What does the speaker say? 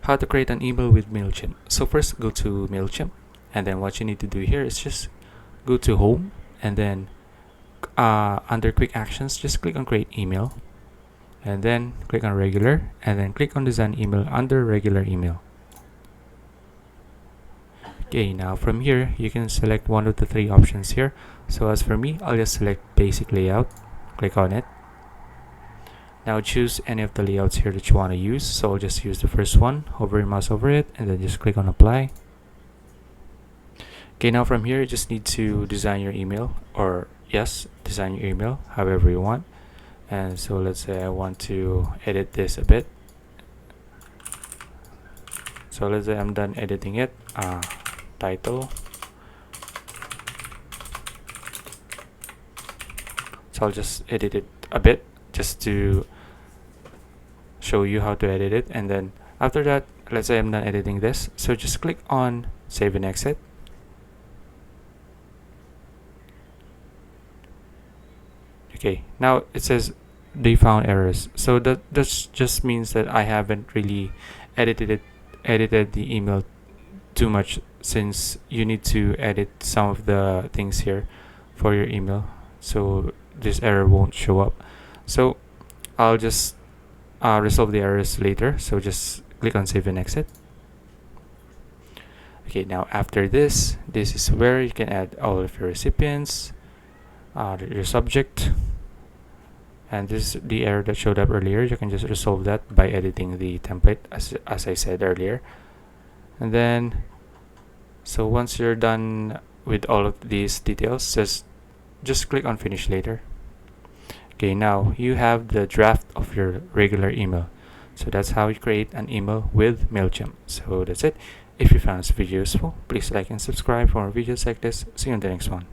how to create an email with Mailchimp. So first, go to Mailchimp, and then what you need to do here is just go to home, and then under quick actions, just click on create email, and then click on regular, and then click on design email under regular email. Okay, now from here you can select one of the three options here. So as for me, I'll just select basic layout, click on it. Now choose any of the layouts here that you want to use. So I'll just use the first one, hover your mouse over it, and then just click on apply. Okay, now from here you just need to design your email, or yes, design your email however you want. And so let's say I want to edit this a bit. So let's say I'm done editing it. Title. So I'll just edit it a bit just to show you how to edit it. And then after that, let's say I'm done editing this. So just click on save and exit. Okay, now it says they found errors. So that just means that I haven't really edited the email too much, since you need to edit some of the things here for your email, so this error won't show up. So I'll just resolve the errors later. So just click on save and exit. Okay, now after this is where you can add all of your recipients, your subject, and this is the error that showed up earlier. You can just resolve that by editing the template as I said earlier. And then so once you're done with all of these details, just click on finish later. Okay, now you have the draft of your regular email. So that's how you create an email with Mailchimp. So that's it. If you found this video useful, please like and subscribe for more videos like this. See you in the next one.